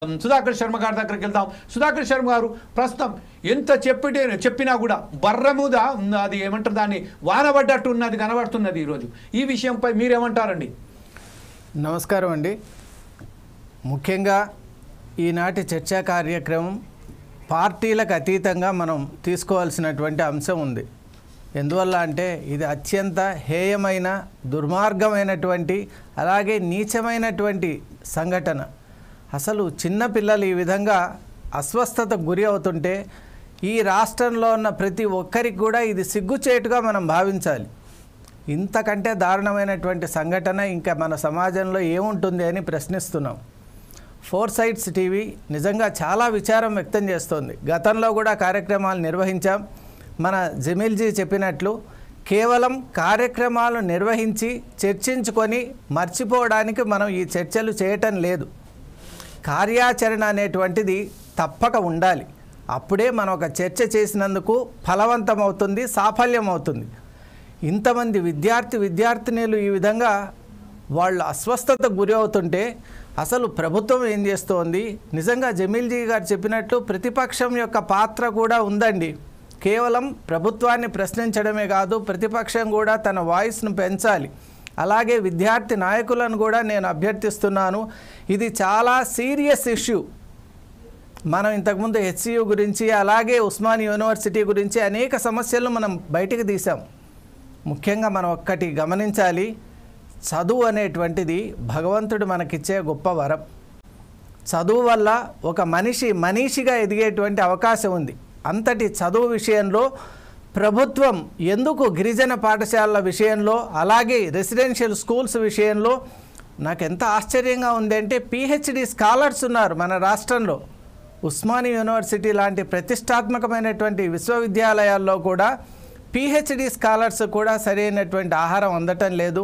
సుధాకర్ శర్మ గారి దగ్గరికి వెళ్దాం. సుధాకర్ శర్మ గారు, ప్రస్తుతం ఎంత చెప్పినా కూడా బర్ర మీద అది ఏమంటారు, దాన్ని వానబడ్డట్టు ఉన్నది కనబడుతున్నది ఈరోజు. ఈ విషయంపై మీరేమంటారండి? నమస్కారం అండి. ముఖ్యంగా ఈనాటి చర్చా కార్యక్రమం పార్టీలకు అతీతంగా మనం తీసుకోవాల్సినటువంటి అంశం ఉంది. ఎందువల్ల అంటే ఇది అత్యంత హేయమైన, దుర్మార్గమైనటువంటి, అలాగే నీచమైనటువంటి సంఘటన. అసలు చిన్నపిల్లలు ఈ విధంగా అస్వస్థతకు గురి అవుతుంటే ఈ రాష్ట్రంలో ఉన్న ప్రతి ఒక్కరికి కూడా ఇది సిగ్గుచేటుగా మనం భావించాలి. ఇంతకంటే దారుణమైనటువంటి సంఘటన ఇంకా మన సమాజంలో ఏముంటుంది అని ప్రశ్నిస్తున్నాం. ఫోర్ సైడ్స్ టీవీ నిజంగా చాలా విచారం వ్యక్తం చేస్తోంది. గతంలో కూడా కార్యక్రమాలు నిర్వహించాం. మన జమీల్జీ చెప్పినట్లు కేవలం కార్యక్రమాలు నిర్వహించి చర్చించుకొని మర్చిపోవడానికి మనం ఈ చర్చలు చేయటం లేదు. కార్యాచరణ అనేటువంటిది తప్పక ఉండాలి. అప్పుడే మనం ఒక చర్చ చేసినందుకు ఫలవంతమవుతుంది, సాఫల్యం అవుతుంది. ఇంతమంది విద్యార్థినులు ఈ విధంగా వాళ్ళు అస్వస్థతకు గురి అవుతుంటే అసలు ప్రభుత్వం ఏం చేస్తోంది? నిజంగా జమీల్జీ గారు చెప్పినట్లు ప్రతిపక్షం యొక్క పాత్ర కూడా ఉందండి. కేవలం ప్రభుత్వాన్ని ప్రశ్నించడమే కాదు, ప్రతిపక్షం కూడా తన వాయిస్ను పెంచాలి. అలాగే విద్యార్థి నాయకులను కూడా నేను అభ్యర్థిస్తున్నాను. ఇది చాలా సీరియస్ ఇష్యూ. మనం ఇంతకుముందు హెచ్సియు గురించి, అలాగే ఉస్మానియా యూనివర్సిటీ గురించి అనేక సమస్యలు మనం బయటికి తీసాం. ముఖ్యంగా మనం ఒక్కటి గమనించాలి, చదువు అనేటువంటిది భగవంతుడు మనకిచ్చే గొప్ప వరం. చదువు వల్ల ఒక మనిషిగా ఎదిగేటువంటి అవకాశం ఉంది. అంతటి చదువు విషయంలో ప్రభుత్వం ఎందుకు గిరిజన పాఠశాలల విషయంలో, అలాగే రెసిడెన్షియల్ స్కూల్స్ విషయంలో నాకు ఎంత ఆశ్చర్యంగా ఉందంటే, పిహెచ్డి స్కాలర్స్ ఉన్నారు మన రాష్ట్రంలో. ఉస్మానియా యూనివర్సిటీ లాంటి ప్రతిష్టాత్మకమైనటువంటి విశ్వవిద్యాలయాల్లో కూడా పిహెచ్డి స్కాలర్స్ కూడా సరైనటువంటి ఆహారం అందటం లేదు,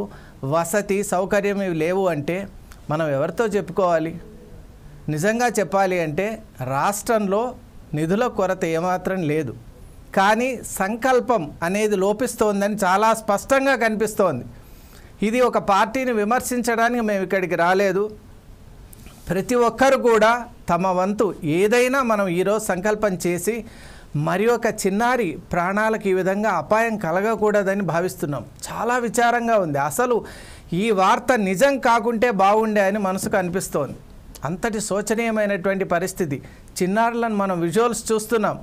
వసతి సౌకర్యం ఇవి లేవు అంటే మనం ఎవరితో చెప్పుకోవాలి? నిజంగా చెప్పాలి అంటే రాష్ట్రంలో నిధుల కొరత ఏమాత్రం లేదు, కానీ సంకల్పం అనేది లోపిస్తోందని చాలా స్పష్టంగా కనిపిస్తోంది. ఇది ఒక పార్టీని విమర్శించడానికి మేము ఇక్కడికి రాలేదు. ప్రతి ఒక్కరు కూడా తమ వంతు ఏదైనా మనం ఈరోజు సంకల్పం చేసి మరి ఒక చిన్నారి ప్రాణాలకు ఈ విధంగా అపాయం కలగకూడదని భావిస్తున్నాం. చాలా విచారంగా ఉంది. అసలు ఈ వార్త నిజం కాకుంటే బాగుండే అని మనసుకు అనిపిస్తోంది. అంతటి శోచనీయమైనటువంటి పరిస్థితి. చిన్నారులను మనం విజువల్స్ చూస్తున్నాం,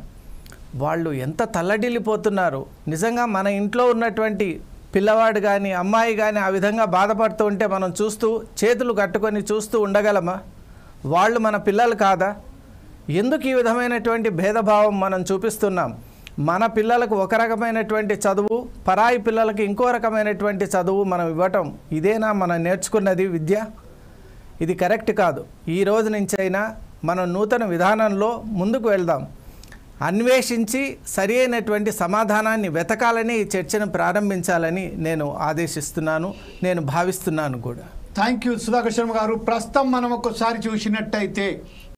వాళ్ళు ఎంత తల్లడిల్లిపోతున్నారు. నిజంగా మన ఇంట్లో ఉన్నటువంటి పిల్లవాడు కానీ అమ్మాయి కానీ ఆ విధంగా బాధపడుతూ ఉంటే మనం చూస్తూ చేతులు కట్టుకొని చూస్తూ ఉండగలమా? వాళ్ళు మన పిల్లలు కాదా? ఎందుకు ఈ విధమైనటువంటి భేదభావం మనం చూపిస్తున్నాం? మన పిల్లలకు ఒక రకమైనటువంటి చదువు, పరాయి పిల్లలకు ఇంకో రకమైనటువంటి చదువు మనం ఇవ్వటం, ఇదేనా మనం నేర్చుకున్నది విద్య? ఇది కరెక్ట్ కాదు. ఈ రోజు నుంచైనా మనం నూతన విధానంలో ముందుకు వెళ్దాం. అన్వేషించి సరి అయినటువంటి సమాధానాన్ని వెతకాలని ఈ చర్చను ప్రారంభించాలని నేను ఆదేశిస్తున్నాను, నేను భావిస్తున్నాను కూడా. థ్యాంక్ యూ సుధాకర్ శర్మ గారు. ప్రస్తుతం మనం ఒక్కసారి చూసినట్టయితే